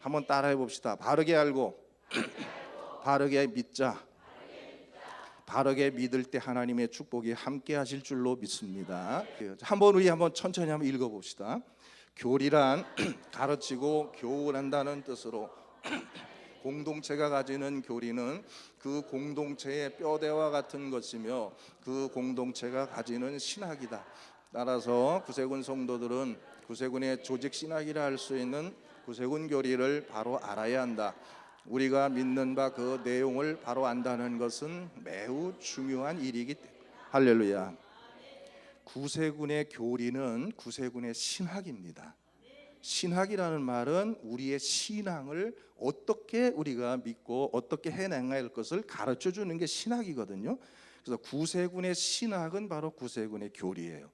한번 따라해 봅시다. 바르게 알고 바르게 믿자. 바르게 믿을 때 하나님의 축복이 함께 하실 줄로 믿습니다. 우리 한번 천천히 한번 읽어 봅시다. 교리란 가르치고 교훈한다는 뜻으로 공동체가 가지는 교리는 그 공동체의 뼈대와 같은 것이며 그 공동체가 가지는 신학이다. 따라서 구세군 성도들은 구세군의 조직 신학이라 할 수 있는 구세군 교리를 바로 알아야 한다. 우리가 믿는 바 그 내용을 바로 안다는 것은 매우 중요한 일이기 때문에 할렐루야. 구세군의 교리는 구세군의 신학입니다. 신학이라는 말은 우리의 신앙을 어떻게 우리가 믿고 어떻게 해나가야 할 것을 가르쳐 주는 게 신학이거든요. 그래서 구세군의 신학은 바로 구세군의 교리예요.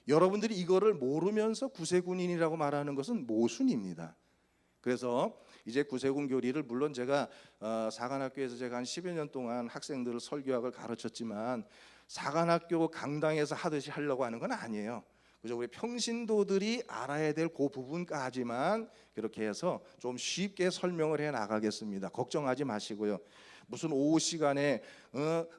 여러분들이 이거를 모르면서 구세군인이라고 말하는 것은 모순입니다. 그래서 이제 구세군 교리를 물론 제가 사관학교에서 제가 한 10여 년 동안 학생들 설교학을 가르쳤지만 사관학교 강당에서 하듯이 하려고 하는 건 아니에요. 그죠? 우리 평신도들이 알아야 될 그 부분까지만 그렇게 해서 좀 쉽게 설명을 해 나가겠습니다. 걱정하지 마시고요. 무슨 오후 시간에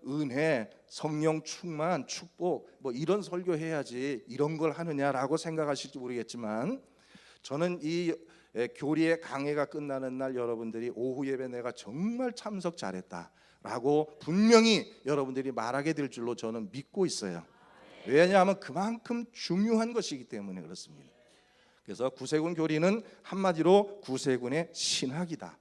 은혜, 성령 충만, 축복 뭐 이런 설교해야지 이런 걸 하느냐라고 생각하실지 모르겠지만 저는 이 교리의 강해가 끝나는 날 여러분들이 오후 예배 내가 정말 참석 잘했다라고 분명히 여러분들이 말하게 될 줄로 저는 믿고 있어요. 왜냐하면 그만큼 중요한 것이기 때문에 그렇습니다. 그래서 구세군 교리는 한마디로 구세군의 신학이다.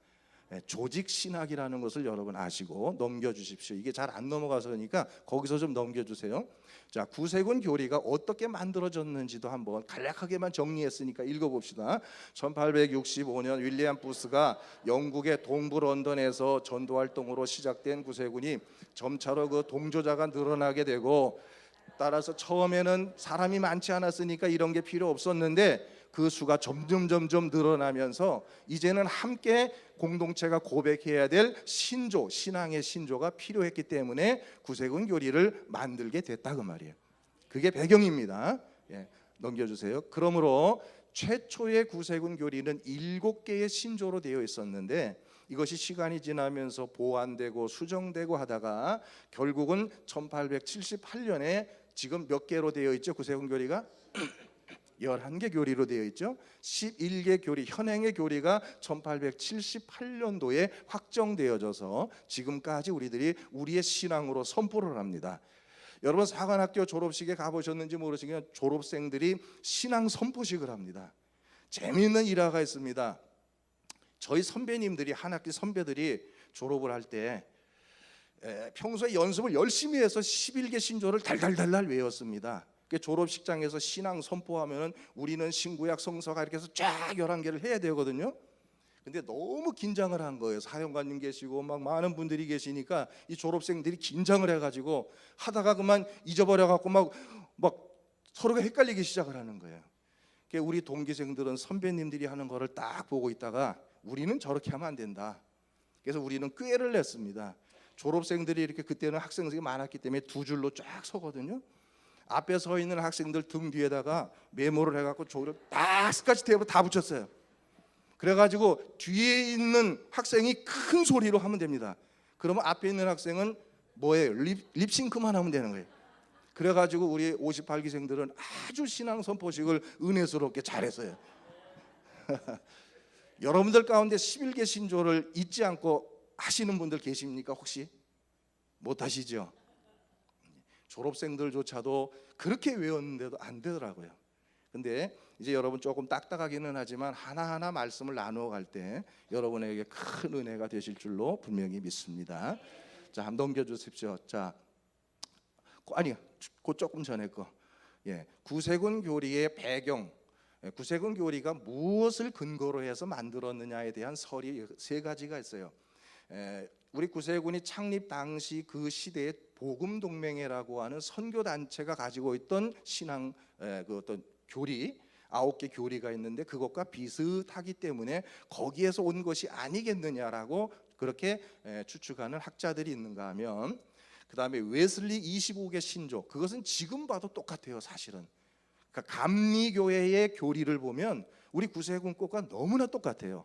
조직 신학이라는 것을 여러분 아시고 넘겨주십시오. 이게 잘 안 넘어가서 그러니까 거기서 좀 넘겨주세요. 자, 구세군 교리가 어떻게 만들어졌는지도 한번 간략하게만 정리했으니까 읽어봅시다. 1865년 윌리엄 부스가 영국의 동부 런던에서 전도활동으로 시작된 구세군이 점차로 그 동조자가 늘어나게 되고 따라서 처음에는 사람이 많지 않았으니까 이런 게 필요 없었는데 그 수가 점점 늘어나면서 이제는 함께 공동체가 고백해야 될 신조, 신앙의 신조가 필요했기 때문에 구세군 교리를 만들게 됐다 그 말이에요. 그게 배경입니다. 넘겨주세요. 그러므로 최초의 구세군 교리는 7개의 신조로 되어 있었는데 이것이 시간이 지나면서 보완되고 수정되고 하다가 결국은 1878년에 지금 몇 개로 되어 있죠? 구세군 교리가 11개 교리로 되어 있죠. 11개 교리, 현행의 교리가 1878년도에 확정되어져서 지금까지 우리들이 우리의 신앙으로 선포를 합니다. 여러분 사관학교 졸업식에 가보셨는지 모르시겠지만 졸업생들이 신앙 선포식을 합니다. 재미있는 일화가 있습니다. 저희 선배님들이 한 학기 선배들이 졸업을 할 때 평소에 연습을 열심히 해서 11개 신조를 달달달 외웠습니다. 졸업식장에서 신앙 선포하면 우리는 신구약 성서가 이렇게 해서 쫙 11개를 해야 되거든요. 근데 너무 긴장을 한 거예요. 사령관님 계시고 막 많은 분들이 계시니까 이 졸업생들이 긴장을 해가지고 하다가 그만 잊어버려갖고 막 서로가 헷갈리기 시작을 하는 거예요. 우리 동기생들은 선배님들이 하는 거를 딱 보고 있다가 우리는 저렇게 하면 안 된다. 그래서 우리는 꾀를 냈습니다. 졸업생들이 이렇게 그때는 학생들이 많았기 때문에 두 줄로 쫙 서거든요. 앞에 서 있는 학생들 등 뒤에다가 메모를 해갖고 조를 딱 스카치 테이프로 다 붙였어요. 그래가지고 뒤에 있는 학생이 큰 소리로 하면 됩니다. 그러면 앞에 있는 학생은 뭐예요? 립싱크만 하면 되는 거예요. 그래가지고 우리 58기생들은 아주 신앙 선포식을 은혜스럽게 잘했어요. 여러분들 가운데 11개 신조를 잊지 않고 하시는 분들 계십니까? 혹시? 못 하시죠? 졸업생들조차도 그렇게 외웠는데도 안 되더라고요. 근데 이제 여러분 조금 딱딱하기는 하지만 하나하나 말씀을 나누어 갈 때 여러분에게 큰 은혜가 되실 줄로 분명히 믿습니다. 자, 한번 넘겨주십시오. 자, 아니, 그 조금 전에 거. 구세군 교리의 배경. 구세군 교리가 무엇을 근거로 해서 만들었느냐에 대한 설이 세 가지가 있어요. 우리 구세군이 창립 당시 그 시대의 복음동맹회라고 하는 선교 단체가 가지고 있던 신앙 그 어떤 교리 9개 교리가 있는데 그것과 비슷하기 때문에 거기에서 온 것이 아니겠느냐라고 그렇게 추측하는 학자들이 있는가 하면 그 다음에 웨슬리 25개 신조 그것은 지금 봐도 똑같아요. 사실은 그러니까 감리교회의 교리를 보면 우리 구세군 것과 너무나 똑같아요.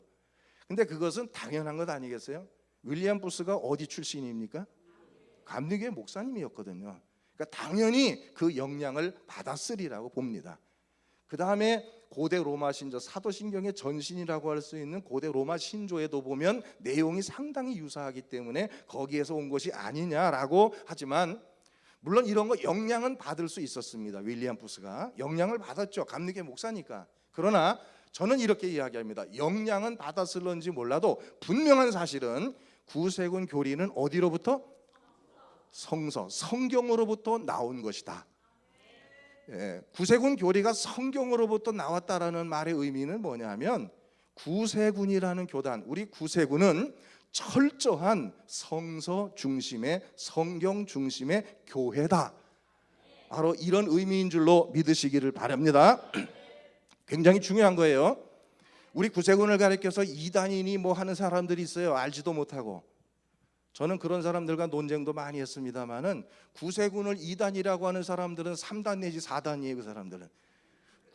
근데 그것은 당연한 것 아니겠어요? 윌리엄 부스가 어디 출신입니까? 감리교회 목사님이었거든요. 그러니까 당연히 그 영향을 받았으리라고 봅니다. 그 다음에 고대 로마 신조, 사도신경의 전신이라고 할 수 있는 고대 로마 신조에도 보면 내용이 상당히 유사하기 때문에 거기에서 온 것이 아니냐라고 하지만, 물론 이런 거 영향은 받을 수 있었습니다. 윌리엄 부스가 영향을 받았죠. 감리교회 목사니까. 그러나 저는 이렇게 이야기합니다. 영향은 받았을런지 몰라도 분명한 사실은 구세군 교리는 어디로부터? 성서, 성경으로부터 나온 것이다. 구세군 교리가 성경으로부터 나왔다라는 말의 의미는 뭐냐면, 구세군이라는 교단, 우리 구세군은 철저한 성서 중심의, 성경 중심의 교회다. 바로 이런 의미인 줄로 믿으시기를 바랍니다. 굉장히 중요한 거예요. 우리 구세군을 가리켜서 이단이니 뭐 하는 사람들이 있어요. 알지도 못하고. 저는 그런 사람들과 논쟁도 많이 했습니다만은, 구세군을 이단이라고 하는 사람들은 3단 내지 4단이에요. 그 사람들은.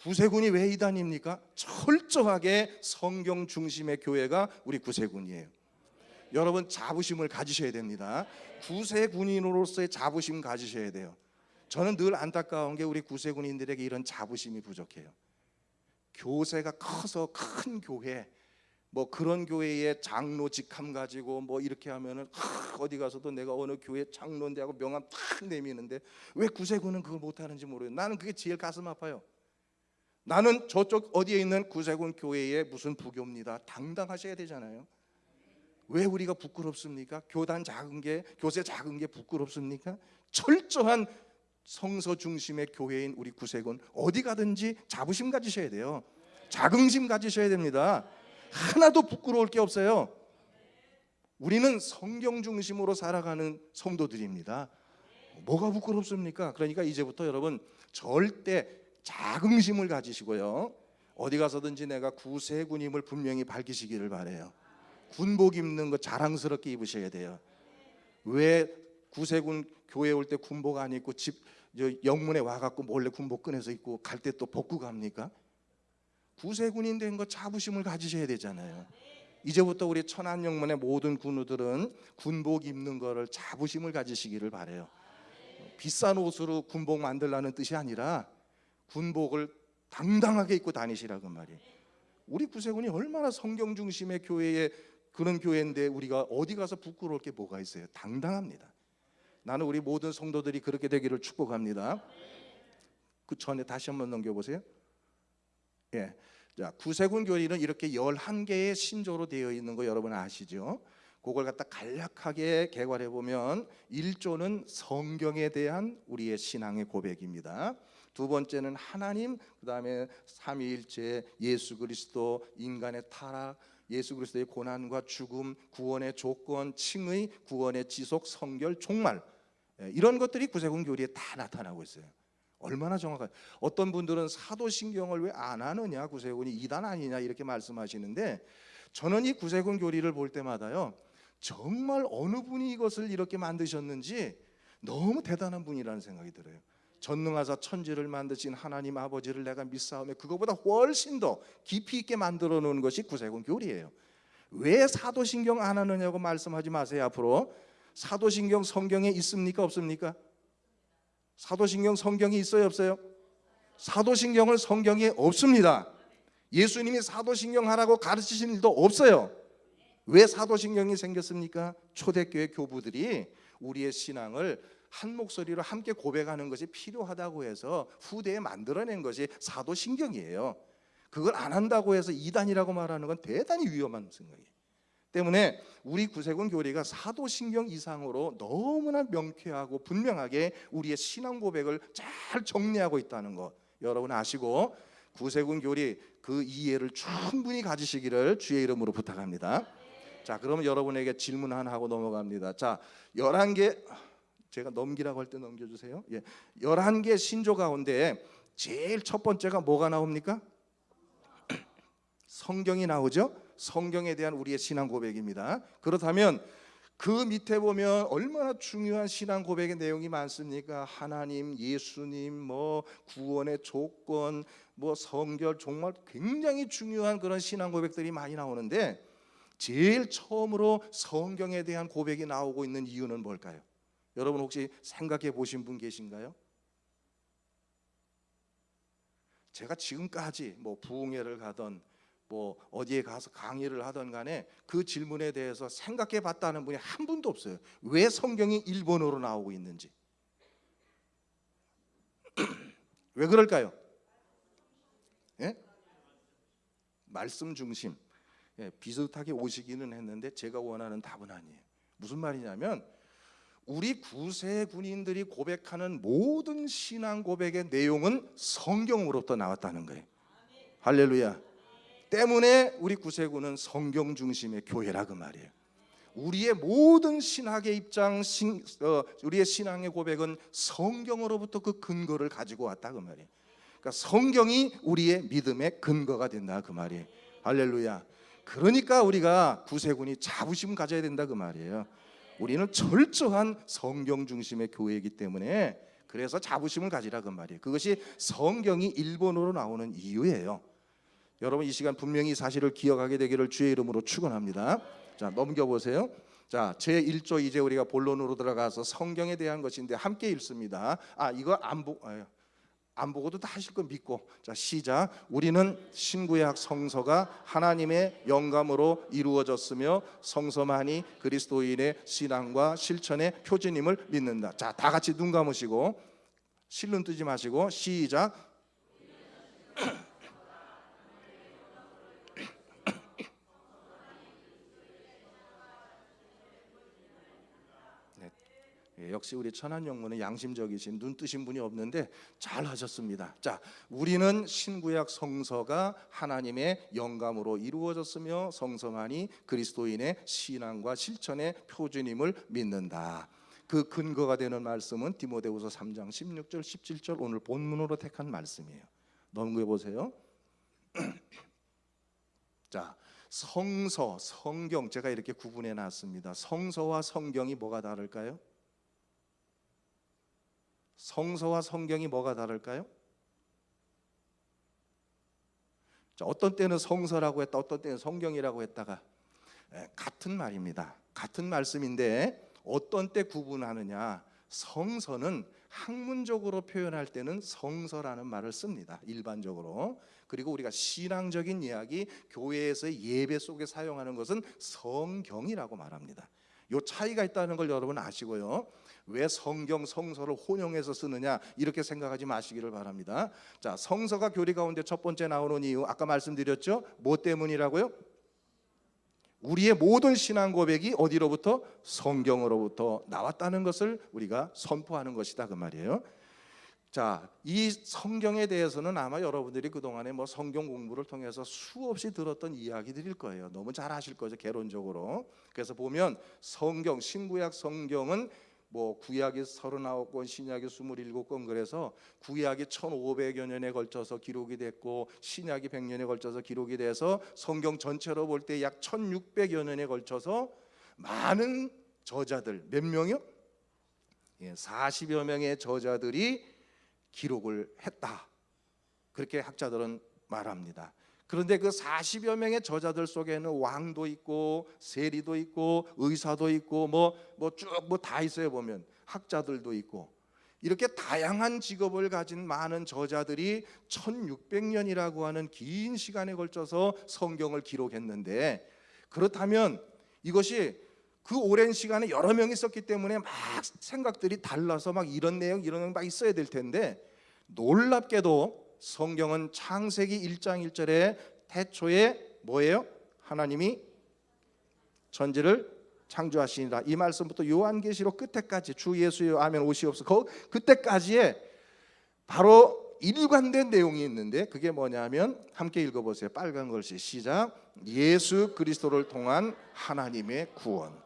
구세군이 왜 이단입니까? 철저하게 성경 중심의 교회가 우리 구세군이에요. 여러분, 자부심을 가지셔야 됩니다. 구세군인으로서의 자부심 가지셔야 돼요. 저는 늘 안타까운 게 우리 구세군인들에게 이런 자부심이 부족해요. 교세가 커서 큰 교회, 뭐 그런 교회에 장로 직함 가지고 뭐 이렇게 하면은 어디 가서도 내가 어느 교회 장로인데 하고 명함 탁 내미는데, 왜 구세군은 그걸 못하는지 모르겠어요. 나는 그게 제일 가슴 아파요. 나는 저쪽 어디에 있는 구세군 교회의 무슨 부교입니다. 당당하셔야 되잖아요. 왜 우리가 부끄럽습니까? 교단 작은 게, 교세 작은 게 부끄럽습니까? 철저한 성서 중심의 교회인 우리 구세군, 어디 가든지 자부심 가지셔야 돼요. 자긍심 가지셔야 됩니다. 하나도 부끄러울 게 없어요. 우리는 성경 중심으로 살아가는 성도들입니다. 뭐가 부끄럽습니까? 그러니까 이제부터 여러분 절대 자긍심을 가지시고요, 어디 가서든지 내가 구세군임을 분명히 밝히시기를 바래요. 군복 입는 거 자랑스럽게 입으셔야 돼요. 왜 구세군 교회 올 때 군복 안 입고 집 영문에 와갖고 몰래 군복 꺼내서 입고 갈 때 또 벗고 갑니까? 구세군인 된 거 자부심을 가지셔야 되잖아요. 이제부터 우리 천안영문의 모든 군우들은 군복 입는 거를 자부심을 가지시기를 바래요. 비싼 옷으로 군복 만들라는 뜻이 아니라 군복을 당당하게 입고 다니시라고 말이에요. 우리 구세군이 얼마나 성경 중심의 교회에 그런 교회인데 우리가 어디 가서 부끄러울 게 뭐가 있어요? 당당합니다. 나는 우리 모든 성도들이 그렇게 되기를 축복합니다. 그 전에 다시 한번 넘겨보세요. 예. 자, 구세군 교리는 이렇게 11개의 신조로 되어 있는 거 여러분 아시죠? 그걸 갖다 간략하게 개괄해 보면 1조는 성경에 대한 우리의 신앙의 고백입니다. 두 번째는 하나님, 그 다음에 삼위일체, 예수 그리스도, 인간의 타락, 예수 그리스도의 고난과 죽음, 구원의 조건, 칭의, 구원의 지속, 성결, 종말, 이런 것들이 구세군 교리에 다 나타나고 있어요. 얼마나 정확한. 어떤 분들은 사도신경을 왜 안 하느냐, 구세군이 이단 아니냐 이렇게 말씀하시는데, 저는 이 구세군 교리를 볼 때마다요, 정말 어느 분이 이것을 이렇게 만드셨는지 너무 대단한 분이라는 생각이 들어요. 전능하사 천지를 만드신 하나님 아버지를 내가 믿사오며 그거보다 훨씬 더 깊이 있게 만들어 놓은 것이 구세군 교리예요. 왜 사도신경 안 하느냐고 말씀하지 마세요. 앞으로 사도신경 성경에 있습니까? 없습니까? 사도신경 성경이 있어요? 없어요? 사도신경은 성경에 없습니다. 예수님이 사도신경 하라고 가르치신 일도 없어요. 왜 사도신경이 생겼습니까? 초대교회 교부들이 우리의 신앙을 한 목소리로 함께 고백하는 것이 필요하다고 해서 후대에 만들어낸 것이 사도신경이에요. 그걸 안 한다고 해서 이단이라고 말하는 건 대단히 위험한 생각이에요. 때문에 우리 구세군 교리가 사도신경 이상으로 너무나 명쾌하고 분명하게 우리의 신앙 고백을 잘 정리하고 있다는 거 여러분 아시고, 구세군 교리 그 이해를 충분히 가지시기를 주의 이름으로 부탁합니다. 자, 그러면 여러분에게 질문 하나 하고 넘어갑니다. 자, 11개, 제가 넘기라고 할 때 넘겨주세요. 11개 신조 가운데 제일 첫 번째가 뭐가 나옵니까? 성경이 나오죠. 성경에 대한 우리의 신앙 고백입니다. 그렇다면 그 밑에 보면 얼마나 중요한 신앙 고백의 내용이 많습니까? 하나님, 예수님, 뭐 구원의 조건, 뭐 성결, 정말 굉장히 중요한 그런 신앙 고백들이 많이 나오는데, 제일 처음으로 성경에 대한 고백이 나오고 있는 이유는 뭘까요? 여러분 혹시 생각해 보신 분 계신가요? 제가 지금까지 뭐 부흥회를 가던 뭐 어디에 가서 강의를 하던 간에 그 질문에 대해서 생각해 봤다는 분이 한 분도 없어요. 왜 성경이 일본어로 나오고 있는지. 왜 그럴까요? 예? 말씀 중심. 예, 비슷하게 오시기는 했는데 제가 원하는 답은 아니에요. 무슨 말이냐면 우리 구세 군인들이 고백하는 모든 신앙 고백의 내용은 성경으로부터 나왔다는 거예요. 할렐루야. 때문에 우리 구세군은 성경 중심의 교회라 그 말이에요. 우리의 모든 신학의 입장, 우리의 신앙의 고백은 성경으로부터 그 근거를 가지고 왔다 그 말이에요. 그러니까 성경이 우리의 믿음의 근거가 된다 그 말이에요. 할렐루야. 그러니까 우리가 구세군이 자부심 가져야 된다 그 말이에요. 우리는 철저한 성경 중심의 교회이기 때문에 그래서 자부심을 가지라 그 말이에요. 그것이 성경이 일본어로 나오는 이유예요. 여러분 이 시간 분명히 이 사실을 기억하게 되기를 주의 이름으로 축원합니다. 자, 넘겨보세요. 자, 제1조 이제 우리가 본론으로 들어가서 성경에 대한 것인데 함께 읽습니다. 이거 안 보고도 다 하실 거 믿고. 자, 시작. 우리는 신구약 성서가 하나님의 영감으로 이루어졌으며 성서만이 그리스도인의 신앙과 실천의 표준임을 믿는다. 자, 다 같이 눈 감으시고 실눈 뜨지 마시고 시작. 역시 우리 천안영문은 양심적이신 눈 뜨신 분이 없는데 잘 하셨습니다. 자, 우리는 신구약 성서가 하나님의 영감으로 이루어졌으며 성서만이 그리스도인의 신앙과 실천의 표준임을 믿는다. 그 근거가 되는 말씀은 디모데후서 3장 16절 17절 오늘 본문으로 택한 말씀이에요. 넘겨 보세요. 자, 성서, 성경 제가 이렇게 구분해 놨습니다. 성서와 성경이 뭐가 다를까요? 성서와 성경이 뭐가 다를까요? 자, 어떤 때는 성서라고 했다, 어떤 때는 성경이라고 했다가 같은 말입니다. 같은 말씀인데 어떤 때 구분하느냐? 성서는 학문적으로 표현할 때는 성서라는 말을 씁니다. 일반적으로. 그리고 우리가 신앙적인 이야기, 교회에서의 예배 속에 사용하는 것은 성경이라고 말합니다. 이 차이가 있다는 걸 여러분 아시고요. 왜 성경, 성서를 혼용해서 쓰느냐 이렇게 생각하지 마시기를 바랍니다. 자, 성서가 교리 가운데 첫 번째 나오는 이유 아까 말씀드렸죠. 뭐 때문이라고요? 우리의 모든 신앙 고백이 어디로부터? 성경으로부터 나왔다는 것을 우리가 선포하는 것이다 그 말이에요. 자, 이 성경에 대해서는 아마 여러분들이 그동안에 뭐 성경 공부를 통해서 수없이 들었던 이야기들일 거예요. 너무 잘 아실 거죠, 개론적으로. 그래서 보면 성경, 신구약 성경은 뭐 구약이 39권, 신약이 27권 그래서 구약이 1500여 년에 걸쳐서 기록이 됐고 신약이 100년에 걸쳐서 기록이 돼서 성경 전체로 볼 때 약 1600여 년에 걸쳐서 많은 저자들, 몇 명이요? 40여 명의 저자들이 기록을 했다. 그렇게 학자들은 말합니다. 그런데 그 40여 명의 저자들 속에는 왕도 있고 세리도 있고 의사도 있고 뭐 쭉 뭐 다 있어요. 보면 학자들도 있고 이렇게 다양한 직업을 가진 많은 저자들이 1600년이라고 하는 긴 시간에 걸쳐서 성경을 기록했는데 그렇다면 이것이 그 오랜 시간에 여러 명이 있었기 때문에 막 생각들이 달라서 막 이런 내용 막 있어야 될 텐데 놀랍게도 성경은 창세기 1장 1절에 태초에 뭐예요? 하나님이 천지를 창조하시니라. 이 말씀부터 요한계시록 끝에까지 주 예수여 아멘 오시옵소서. 그때까지의 바로 일관된 내용이 있는데 그게 뭐냐면 함께 읽어보세요. 빨간 글씨 시작. 예수 그리스도를 통한 하나님의 구원.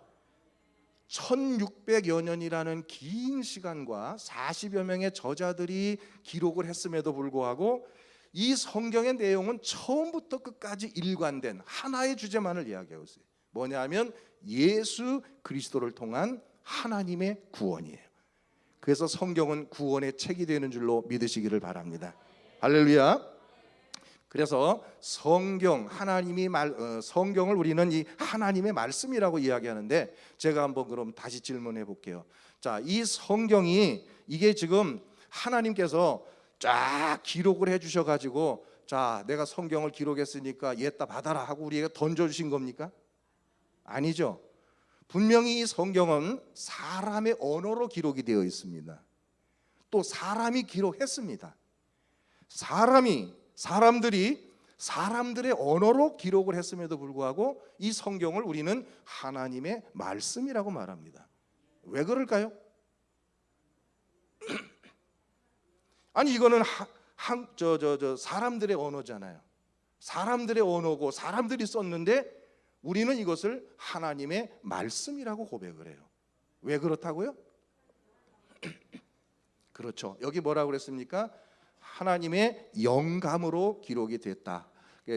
1600여 년이라는 긴 시간과 40여 명의 저자들이 기록을 했음에도 불구하고 이 성경의 내용은 처음부터 끝까지 일관된 하나의 주제만을 이야기하고 있어요. 뭐냐면 예수 그리스도를 통한 하나님의 구원이에요. 그래서 성경은 구원의 책이 되는 줄로 믿으시기를 바랍니다. 할렐루야. 그래서 성경 성경을 우리는 이 하나님의 말씀이라고 이야기하는데, 제가 한번 그럼 다시 질문해 볼게요. 자, 이 성경이 이게 지금 하나님께서 쫙 기록을 해 주셔 가지고, 자, 내가 성경을 기록했으니까 얘다 받아라 하고 우리에게 던져 주신 겁니까? 아니죠. 분명히 이 성경은 사람의 언어로 기록이 되어 있습니다. 또 사람이 기록했습니다. 사람들이 사람들의 언어로 기록을 했음에도 불구하고 이 성경을 우리는 하나님의 말씀이라고 말합니다. 왜 그럴까요? 아니, 이거는 사람들의 언어잖아요. 사람들의 언어고 사람들이 썼는데 우리는 이것을 하나님의 말씀이라고 고백을 해요. 왜 그렇다고요? 그렇죠. 여기 뭐라고 그랬습니까? 하나님의 영감으로 기록이 됐다.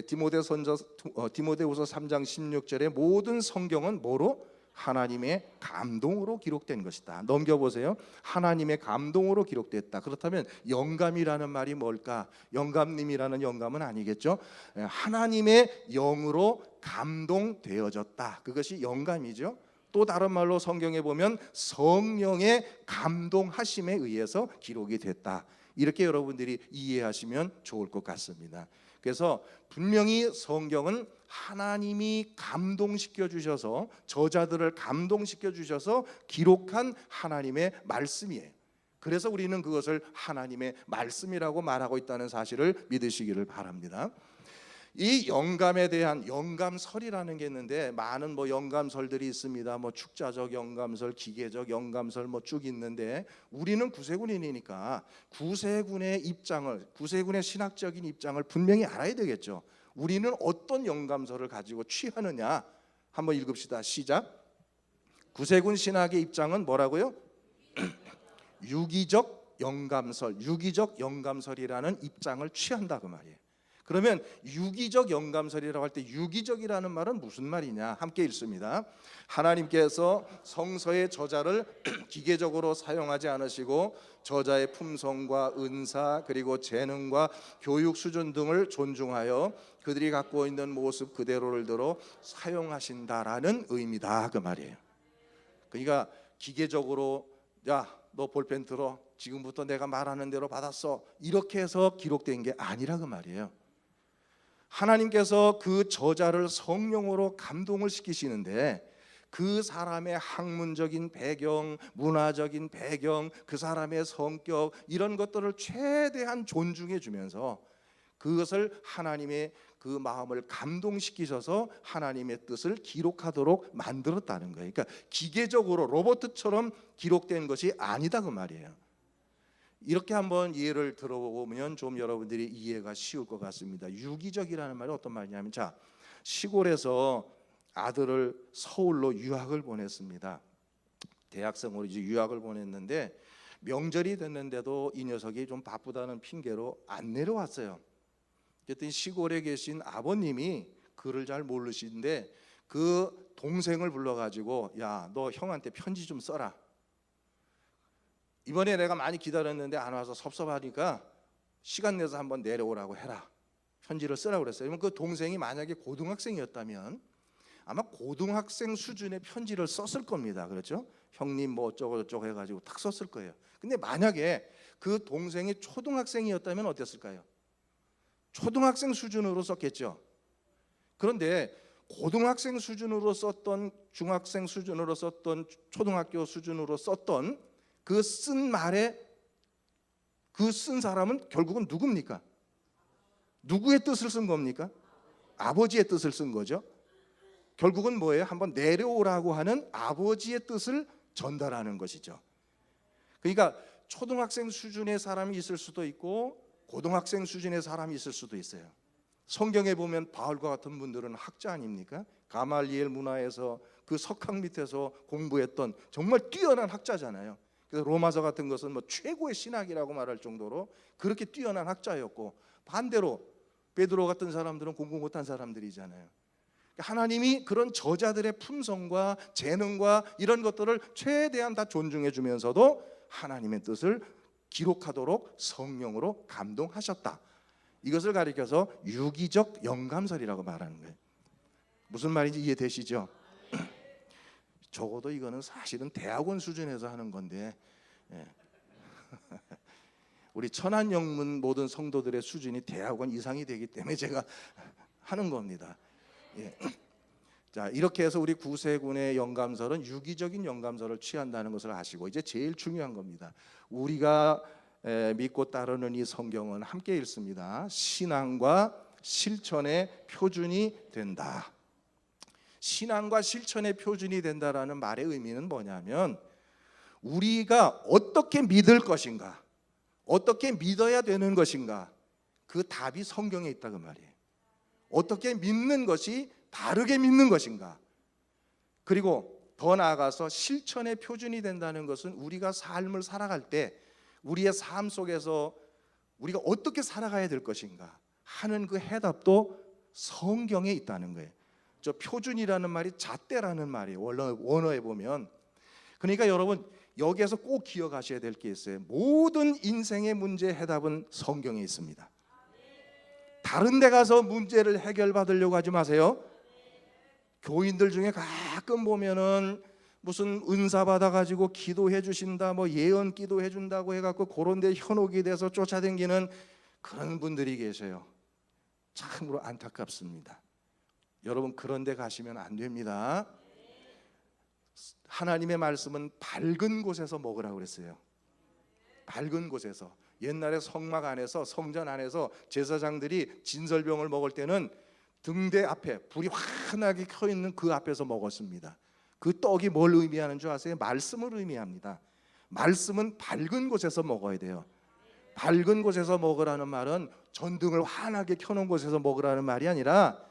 디모데후서 3장 16절에 모든 성경은 뭐로? 하나님의 감동으로 기록된 것이다. 넘겨보세요. 하나님의 감동으로 기록됐다. 그렇다면 영감이라는 말이 뭘까? 영감님이라는 영감은 아니겠죠. 하나님의 영으로 감동되어졌다. 그것이 영감이죠. 또 다른 말로 성경에 보면 성령의 감동하심에 의해서 기록이 됐다. 이렇게 여러분들이 이해하시면 좋을 것 같습니다. 그래서 분명히 성경은 하나님이 감동시켜 주셔서, 저자들을 감동시켜 주셔서 기록한 하나님의 말씀이에요. 그래서 우리는 그것을 하나님의 말씀이라고 말하고 있다는 사실을 믿으시기를 바랍니다. 이 영감에 대한 영감설이라는 게 있는데, 많은 영감설들이 있습니다. 축자적 영감설, 기계적 영감설 쭉 있는데, 우리는 구세군인이니까 구세군의 신학적인 입장을 분명히 알아야 되겠죠. 우리는 어떤 영감설을 가지고 취하느냐, 한번 읽읍시다. 시작. 구세군 신학의 입장은 뭐라고요? 유기적 영감설이라는 입장을 취한다 그 말이에요. 그러면 유기적 영감설이라고 할 때 유기적이라는 말은 무슨 말이냐? 함께 읽습니다. 하나님께서 성서의 저자를 기계적으로 사용하지 않으시고 저자의 품성과 은사 그리고 재능과 교육 수준 등을 존중하여 그들이 갖고 있는 모습 그대로를 들어 사용하신다라는 의미다 그 말이에요. 그러니까 기계적으로 야, 너 볼펜 들어, 지금부터 내가 말하는 대로 받았어, 이렇게 해서 기록된 게 아니라 그 말이에요. 하나님께서 그 저자를 성령으로 감동을 시키시는데, 그 사람의 학문적인 배경, 문화적인 배경, 그 사람의 성격, 이런 것들을 최대한 존중해 주면서 그것을 하나님의 그 마음을 감동시키셔서 하나님의 뜻을 기록하도록 만들었다는 거예요. 그러니까 기계적으로 로봇처럼 기록된 것이 아니다 그 말이에요. 이렇게 한번 이해를 들어보면 좀 여러분들이 이해가 쉬울 것 같습니다. 유기적이라는 말이 어떤 말이냐면, 자, 시골에서 아들을 서울로 유학을 보냈습니다. 대학생으로 이제 유학을 보냈는데 명절이 됐는데도 이 녀석이 좀 바쁘다는 핑계로 안 내려왔어요. 그랬더니 시골에 계신 아버님이 글을 잘 모르시는데 그 동생을 불러가지고, 야, 너 형한테 편지 좀 써라. 이번에 내가 많이 기다렸는데 안 와서 섭섭하니까 시간 내서 한번 내려오라고 해라. 편지를 쓰라고 그랬어요. 그러면 그 동생이 만약에 고등학생이었다면 아마 고등학생 수준의 편지를 썼을 겁니다. 그렇죠? 형님 뭐 어쩌고 저쩌고 해가지고 탁 썼을 거예요. 근데 만약에 그 동생이 초등학생이었다면 어땠을까요? 초등학생 수준으로 썼겠죠. 그런데 고등학생 수준으로 썼던, 중학생 수준으로 썼던, 초등학교 수준으로 썼던 그 쓴 말에 그 쓴 사람은 결국은 누굽니까? 누구의 뜻을 쓴 겁니까? 아버지의 뜻을 쓴 거죠. 결국은 뭐예요? 한번 내려오라고 하는 아버지의 뜻을 전달하는 것이죠. 그러니까 초등학생 수준의 사람이 있을 수도 있고 고등학생 수준의 사람이 있을 수도 있어요. 성경에 보면 바울과 같은 분들은 학자 아닙니까? 가말리엘 문화에서 그 석학 밑에서 공부했던 정말 뛰어난 학자잖아요. 그래서 로마서 같은 것은 뭐 최고의 신학이라고 말할 정도로 그렇게 뛰어난 학자였고, 반대로 베드로 같은 사람들은 공부 못한 사람들이잖아요. 하나님이 그런 저자들의 품성과 재능과 이런 것들을 최대한 다 존중해 주면서도 하나님의 뜻을 기록하도록 성령으로 감동하셨다. 이것을 가리켜서 유기적 영감설이라고 말하는 거예요. 무슨 말인지 이해되시죠? 적어도 이거는 사실은 대학원 수준에서 하는 건데 우리 천안영문 모든 성도들의 수준이 대학원 이상이 되기 때문에 제가 하는 겁니다. 자, 이렇게 해서 우리 구세군의 영감설은 유기적인 영감설을 취한다는 것을 아시고, 이제 제일 중요한 겁니다. 우리가 믿고 따르는 이 성경은 함께 읽습니다. 신앙과 실천의 표준이 된다. 신앙과 실천의 표준이 된다라는 말의 의미는 뭐냐면, 우리가 어떻게 믿을 것인가, 어떻게 믿어야 되는 것인가, 그 답이 성경에 있다 그 말이에요. 어떻게 믿는 것이 바르게 믿는 것인가, 그리고 더 나아가서 실천의 표준이 된다는 것은 우리가 삶을 살아갈 때 우리의 삶 속에서 우리가 어떻게 살아가야 될 것인가 하는 그 해답도 성경에 있다는 거예요. 저 표준이라는 말이 잣대라는 말이에요, 원어에 보면. 그러니까 여러분, 여기에서 꼭 기억하셔야 될 게 있어요. 모든 인생의 문제의 해답은 성경에 있습니다. 다른 데 가서 문제를 해결받으려고 하지 마세요. 교인들 중에 가끔 보면은 무슨 은사 받아가지고 기도해 주신다, 뭐 예언 기도해 준다고 해갖고 그런 데 현혹이 돼서 쫓아다니는 그런 분들이 계세요. 참으로 안타깝습니다. 여러분, 그런 데 가시면 안 됩니다. 하나님의 말씀은 밝은 곳에서 먹으라고 그랬어요. 밝은 곳에서. 옛날에 성막 안에서, 성전 안에서 제사장들이 진설병을 먹을 때는 등대 앞에 불이 환하게 켜 있는 그 앞에서 먹었습니다. 그 떡이 뭘 의미하는 줄 아세요? 말씀을 의미합니다. 말씀은 밝은 곳에서 먹어야 돼요. 밝은 곳에서 먹으라는 말은 전등을 환하게 켜놓은 곳에서 먹으라는 말이 아니라,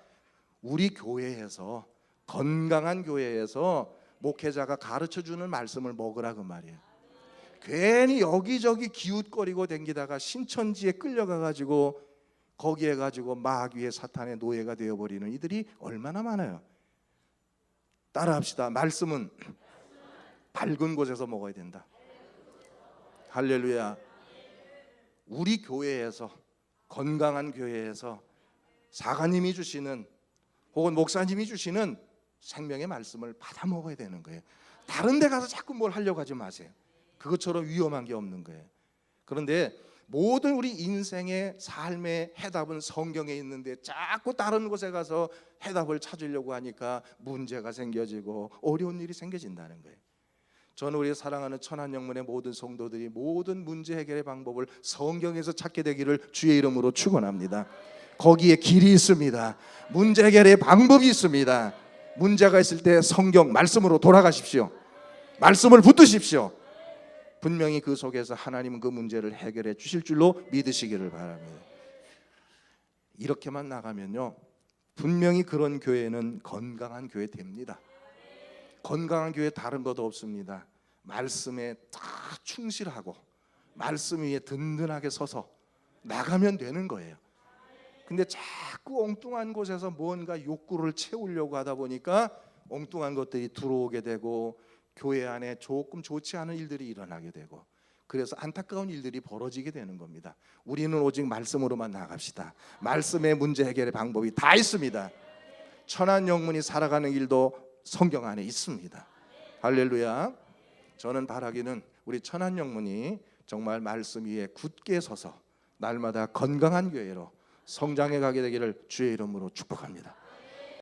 우리 교회에서, 건강한 교회에서 목회자가 가르쳐주는 말씀을 먹으라 그 말이에요. 괜히 여기저기 기웃거리고 댕기다가 신천지에 끌려가가지고 거기에 가지고 마귀의 사탄의 노예가 되어버리는 이들이 얼마나 많아요. 따라합시다. 말씀은 밝은 곳에서 먹어야 된다. 할렐루야. 우리 교회에서, 건강한 교회에서 사가님이 주시는, 혹은 목사님이 주시는 생명의 말씀을 받아 먹어야 되는 거예요. 다른 데 가서 자꾸 뭘 하려고 하지 마세요. 그것처럼 위험한 게 없는 거예요. 그런데 모든 우리 인생의 삶의 해답은 성경에 있는데 자꾸 다른 곳에 가서 해답을 찾으려고 하니까 문제가 생겨지고 어려운 일이 생겨진다는 거예요. 저는 우리 사랑하는 천안영문의 모든 성도들이 모든 문제 해결의 방법을 성경에서 찾게 되기를 주의 이름으로 축원합니다. 거기에 길이 있습니다. 문제 해결의 방법이 있습니다. 문제가 있을 때 성경 말씀으로 돌아가십시오. 말씀을 붙드십시오. 분명히 그 속에서 하나님은 그 문제를 해결해 주실 줄로 믿으시기를 바랍니다. 이렇게만 나가면요, 분명히 그런 교회는 건강한 교회 됩니다. 건강한 교회 다른 것도 없습니다. 말씀에 다 충실하고 말씀 위에 든든하게 서서 나가면 되는 거예요. 근데 자꾸 엉뚱한 곳에서 뭔가 욕구를 채우려고 하다 보니까 엉뚱한 것들이 들어오게 되고 교회 안에 조금 좋지 않은 일들이 일어나게 되고, 그래서 안타까운 일들이 벌어지게 되는 겁니다. 우리는 오직 말씀으로만 나갑시다. 말씀의 문제 해결의 방법이 다 있습니다. 천한 영문이 살아가는 길도 성경 안에 있습니다. 할렐루야. 저는 바라기는 우리 천한 영문이 정말 말씀 위에 굳게 서서 날마다 건강한 교회로 성장해 가게 되기를 주의 이름으로 축복합니다.